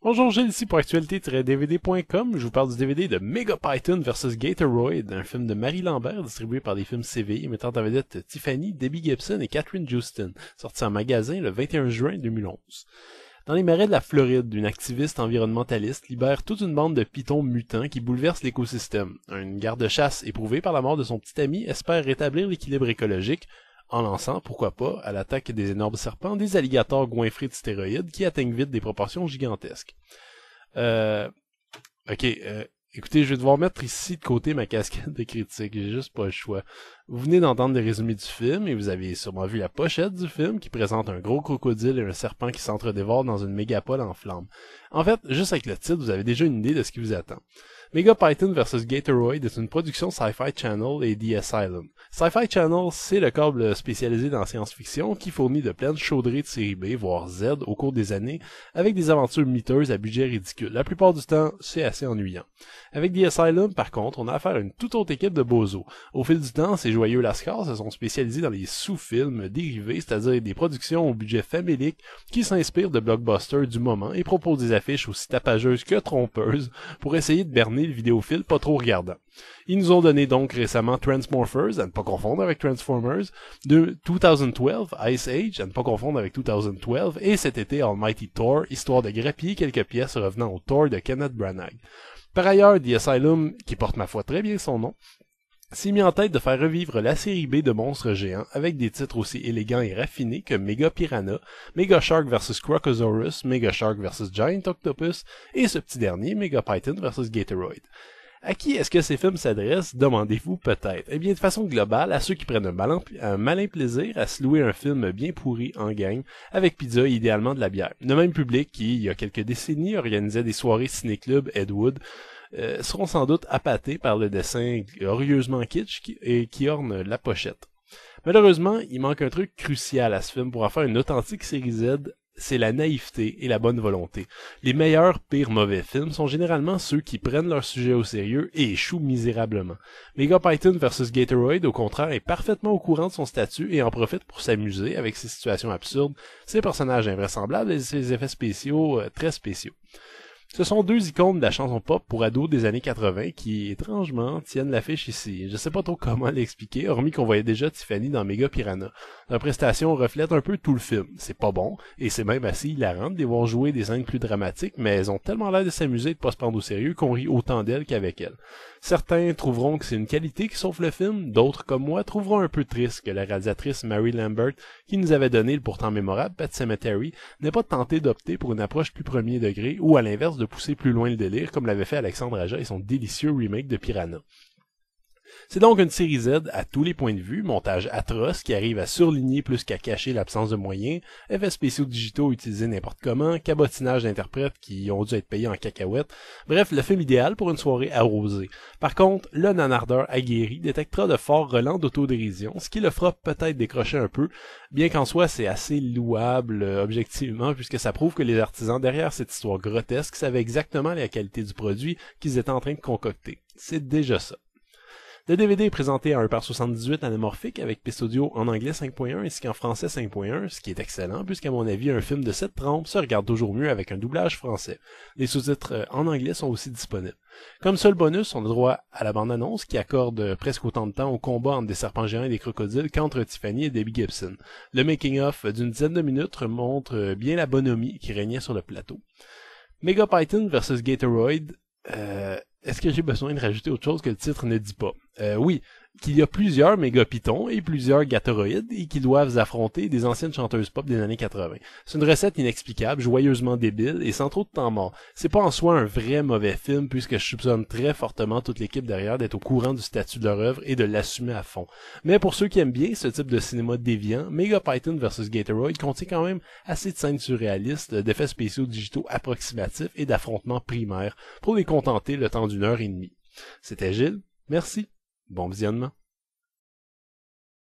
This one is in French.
Bonjour, Gilles ici pour actualité-dvd.com. Je vous parle du DVD de Mega Python vs Gatoroid, un film de Marie Lambert distribué par les films CVI mettant en vedette Tiffany, Debbie Gibson et Catherine Houston, sorti en magasin le 21 juin 2011. Dans les marais de la Floride, une activiste environnementaliste libère toute une bande de pythons mutants qui bouleversent l'écosystème. Un garde-chasse éprouvé par la mort de son petit ami espère rétablir l'équilibre écologique en lançant, pourquoi pas, à l'attaque des énormes serpents, des alligators goinfrés de stéroïdes qui atteignent vite des proportions gigantesques. Écoutez, je vais devoir mettre ici de côté ma casquette de critique, j'ai juste pas le choix. Vous venez d'entendre des résumés du film, et vous avez sûrement vu la pochette du film qui présente un gros crocodile et un serpent qui s'entre-dévorent dans une mégapole en flammes. En fait, juste avec le titre, vous avez déjà une idée de ce qui vous attend. Mega Python vs Gatoroid est une production Sci-Fi Channel et The Asylum. Sci-Fi Channel, c'est le câble spécialisé dans la science-fiction qui fournit de pleines chauderies de série B, voire Z, au cours des années, avec des aventures miteuses à budget ridicule. La plupart du temps, c'est assez ennuyant. Avec The Asylum, par contre, on a affaire à une toute autre équipe de bozos. Au fil du temps, ces joyeux lascars se sont spécialisés dans les sous-films dérivés, c'est-à-dire des productions au budget famélique qui s'inspirent de blockbusters du moment et proposent des affiches aussi tapageuses que trompeuses pour essayer de berner le vidéophile pas trop regardant. Ils nous ont donné donc récemment Transmorphers, à ne pas confondre avec Transformers, de 2012, Ice Age, à ne pas confondre avec 2012, et cet été Almighty Thor, histoire de grappiller quelques pièces revenant au Thor de Kenneth Branagh. Par ailleurs, The Asylum, qui porte ma foi très bien son nom, s'est mis en tête de faire revivre la série B de monstres géants avec des titres aussi élégants et raffinés que Mega Piranha, Mega Shark vs Crocosaurus, Mega Shark vs Giant Octopus et ce petit dernier, Mega Python vs Gatoroid. À qui est-ce que ces films s'adressent, demandez-vous peut-être. Eh bien, de façon globale, à ceux qui prennent un malin plaisir à se louer un film bien pourri en gang, avec pizza et idéalement de la bière. Le même public qui, il y a quelques décennies, organisait des soirées ciné-club Ed Wood, seront sans doute appâtés par le dessin glorieusement kitsch qui orne la pochette. Malheureusement, il manque un truc crucial à ce film pour en faire une authentique série Z, c'est la naïveté et la bonne volonté. Les meilleurs pires mauvais films sont généralement ceux qui prennent leur sujet au sérieux et échouent misérablement. Mega Python vs Gatoroid, au contraire, est parfaitement au courant de son statut et en profite pour s'amuser avec ses situations absurdes, ses personnages invraisemblables et ses effets spéciaux très spéciaux. Ce sont deux icônes de la chanson pop pour ados des années 80 qui, étrangement, tiennent l'affiche ici. Je sais pas trop comment l'expliquer, hormis qu'on voyait déjà Tiffany dans Mega Piranha. Leur prestation reflète un peu tout le film. C'est pas bon, et c'est même assez hilarant de les voir jouer des scènes plus dramatiques, mais elles ont tellement l'air de s'amuser et de pas se prendre au sérieux qu'on rit autant d'elles qu'avec elles. Certains trouveront que c'est une qualité qui sauve le film, d'autres, comme moi, trouveront un peu triste que la réalisatrice Mary Lambert, qui nous avait donné le pourtant mémorable Pet Sematary, n'ait pas tenté d'opter pour une approche plus premier degré, ou à l'inverse de pousser plus loin le délire, comme l'avait fait Alexandre Aja et son délicieux remake de Piranha. C'est donc une série Z à tous les points de vue, montage atroce qui arrive à surligner plus qu'à cacher l'absence de moyens, effets spéciaux digitaux utilisés n'importe comment, cabotinage d'interprètes qui ont dû être payés en cacahuètes, bref, le film idéal pour une soirée arrosée. Par contre, le nanardeur aguerri détectera de forts relents d'autodérision, ce qui le fera peut-être décrocher un peu, bien qu'en soi c'est assez louable objectivement, puisque ça prouve que les artisans derrière cette histoire grotesque savaient exactement la qualité du produit qu'ils étaient en train de concocter. C'est déjà ça. Le DVD est présenté à 1/78 anamorphique avec piste audio en anglais 5.1 ainsi qu'en français 5.1, ce qui est excellent puisqu'à mon avis un film de cette trempe se regarde toujours mieux avec un doublage français. Les sous-titres en anglais sont aussi disponibles. Comme seul bonus, on a droit à la bande-annonce qui accorde presque autant de temps au combat entre des serpents géants et des crocodiles qu'entre Tiffany et Debbie Gibson. Le making-of d'une dizaine de minutes montre bien la bonhomie qui régnait sur le plateau. Mega Python vs Gatoroid, est-ce que j'ai besoin de rajouter autre chose que le titre ne dit pas? Oui, qu'il y a plusieurs mégapythons et plusieurs gatoroïdes et qui doivent affronter des anciennes chanteuses pop des années 80. C'est une recette inexplicable, joyeusement débile et sans trop de temps mort. C'est pas en soi un vrai mauvais film puisque je soupçonne très fortement toute l'équipe derrière d'être au courant du statut de leur œuvre et de l'assumer à fond. Mais pour ceux qui aiment bien ce type de cinéma déviant, Mega Python vs Gatoroid contient quand même assez de scènes surréalistes, d'effets spéciaux digitaux approximatifs et d'affrontements primaires pour les contenter le temps d'1 heure et demie. C'était Gilles, merci, bon visionnement.